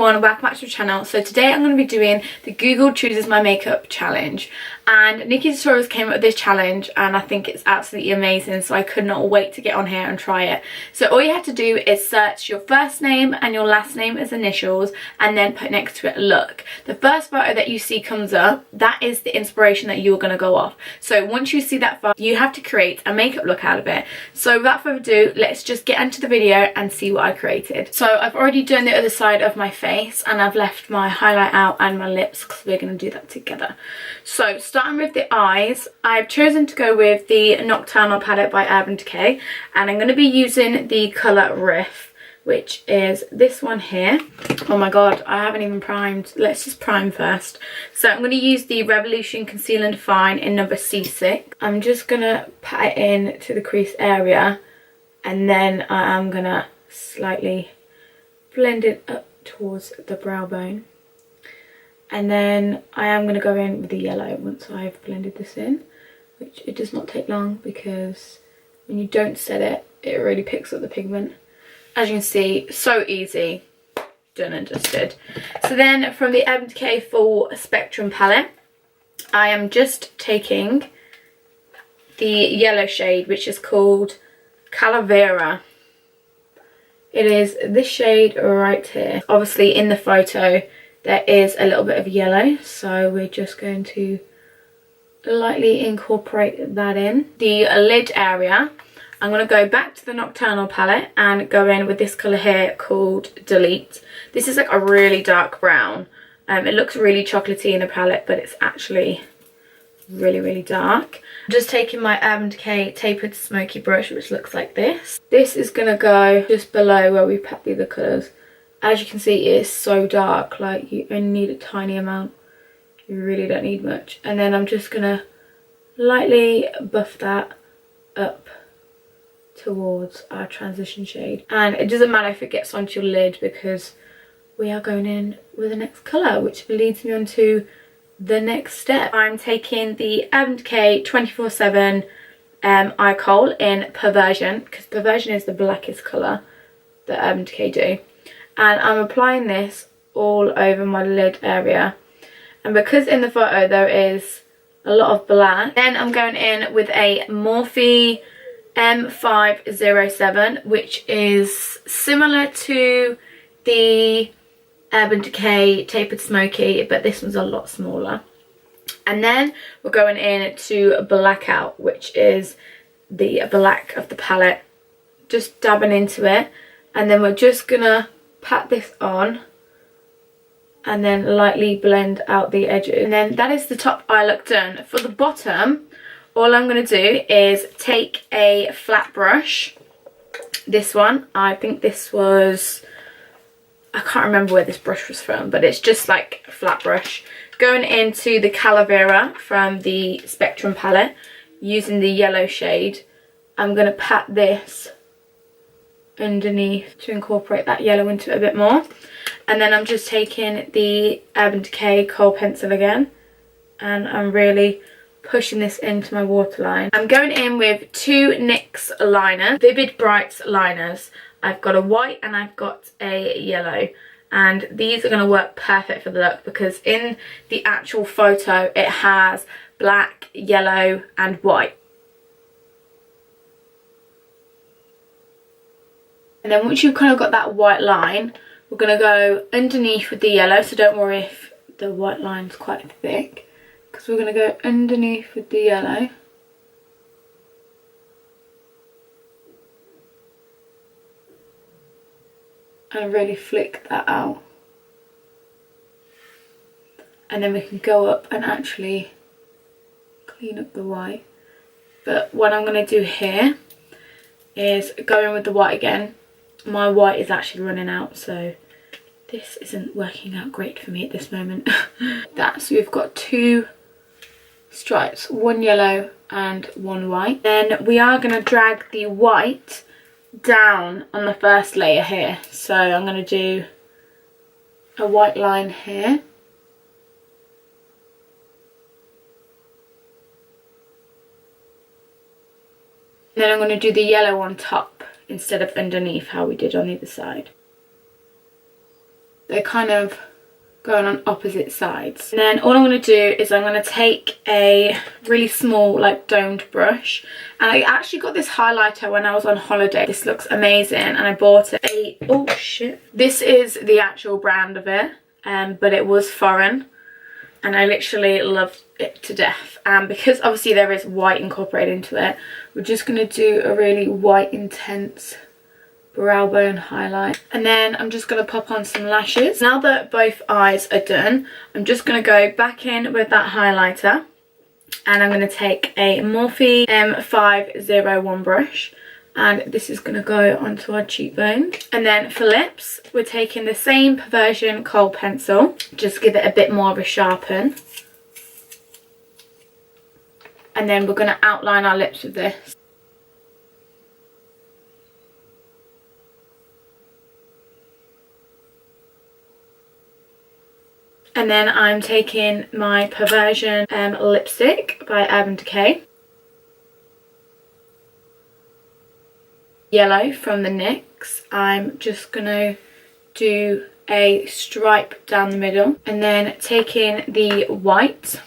everyone, welcome back to the channel. So today I'm going to be doing the Google Chooses My Makeup challenge, and Nikkitutorials came up with this challenge and I think it's absolutely amazing, so I could not wait to get on here and try it. So all you have to do is search your first name and your last name as initials and then put next to it look. The first photo that you see comes up, that is the inspiration that you're going to go off. So once you see that photo, you have to create a makeup look out of it. So without further ado, let's just get into the video and see what I created. So I've already done the other side of my face and I've left my highlight out and my lips because we're going to do that together. So starting with the eyes, I've chosen to go with the Nocturnal palette by Urban Decay, and I'm going to be using the colour Riff, which is this one here. Oh my god, I haven't even primed. Let's just prime first. So I'm going to use the Revolution Conceal and Define in number C6. I'm just going to pat it in to the crease area, and then I am going to slightly blend it up towards the brow bone. And then I am going to go in with the yellow once I've blended this in, which it does not take long because when you don't set it, it really picks up the pigment. As you can see, so easy, done and dusted. So then from the Urban Decay Full Spectrum palette, I am just taking the yellow shade, which is called Calavera. It is this shade right here. Obviously in the photo there is a little bit of yellow, so we're just going to lightly incorporate that in. The lid area, I'm going to go back to the Nocturnal palette and go in with this colour here called Delete. This is like a really dark brown. It looks really chocolatey in the palette, but it's actually really dark. I'm just taking my Urban Decay Tapered Smoky brush, which looks like this. This is going to go just below where we pat the other colours. As you can see, it is so dark, like you only need a tiny amount. You really don't need much. And then I'm just going to lightly buff that up towards our transition shade. And it doesn't matter if it gets onto your lid because we are going in with the next colour, which leads me on to the next step. I'm taking the Urban Decay 24/7 Eye Kohl in Perversion, because Perversion is the blackest colour that Urban Decay do. And I'm applying this all over my lid area. And because in the photo there is a lot of black, then I'm going in with a Morphe M507, which is similar to the Urban Decay Tapered Smoky, but this one's a lot smaller. And then we're going in to Blackout, which is the black of the palette, just dabbing into it. And then we're just gonna pat this on and then lightly blend out the edges. And then that is the top eye look done. For the bottom, all I'm going to do is take a flat brush. This one, I think this was, I can't remember where this brush was from, but it's just like a flat brush. Going into the Calavera from the Spectrum palette, using the yellow shade, I'm going to pat this underneath to incorporate that yellow into it a bit more. And then I'm just taking the Urban Decay Kohl pencil again, and I'm really pushing this into my waterline. I'm going in with two NYX liners, Vivid Brights liners. I've got a white and I've got a yellow, and these are going to work perfect for the look because in the actual photo it has black, yellow and white. And then once you've kind of got that white line, we're going to go underneath with the yellow, so don't worry if the white line's quite thick, because we're going to go underneath with the yellow. And really flick that out. And then we can go up and actually clean up the white. But what I'm going to do here is go in with the white again. My white is actually running out, so this isn't working out great for me at this moment. So we've got two stripes, one yellow and one white. Then we are going to drag the white down on the first layer here. So I'm going to do a white line here. And then I'm going to do the yellow on top instead of underneath how we did on the other side. they're kind of going on opposite sides. And then all I'm going to do is I'm going to take a really small like domed brush, and I actually got this highlighter when I was on holiday. This looks amazing and I bought it. Oh shit. This is the actual brand of it, but it was foreign and I literally loved it to death. And because obviously there is white incorporated into it, we're just going to do a really white intense brow bone highlight, and then I'm just going to pop on some lashes. Now that both eyes are done, I'm just going to go back in with that highlighter, and I'm going to take a Morphe M501 brush, and this is going to go onto our cheekbones. And then for lips, we're taking the same Perversion kohl pencil, just give it a bit more of a sharpen, and then we're going to outline our lips with this. And then I'm taking my Perversion lipstick by Urban Decay, yellow from the NYX. I'm just going to do a stripe down the middle, and then taking the white,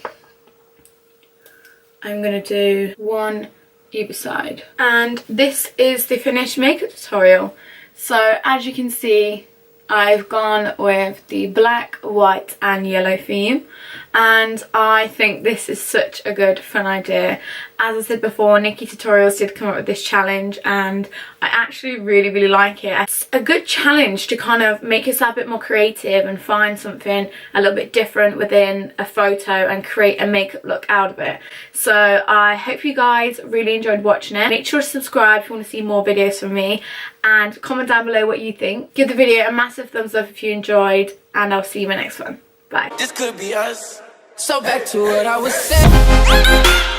I'm going to do one either side. And this is the finished makeup tutorial. So as you can see, I've gone with the black, white and yellow theme, and I think this is such a good fun idea. As I said before, Nikkitutorials did come up with this challenge and I actually really like it. It's a good challenge to kind of make yourself a bit more creative and find something a little bit different within a photo and create a makeup look out of it. So I hope you guys really enjoyed watching it. Make sure to subscribe if you want to see more videos from me, and comment down below what you think. Give the video a massive thumbs up if you enjoyed, and I'll see you in my next one. Bye. This could be us. So back to what I was saying.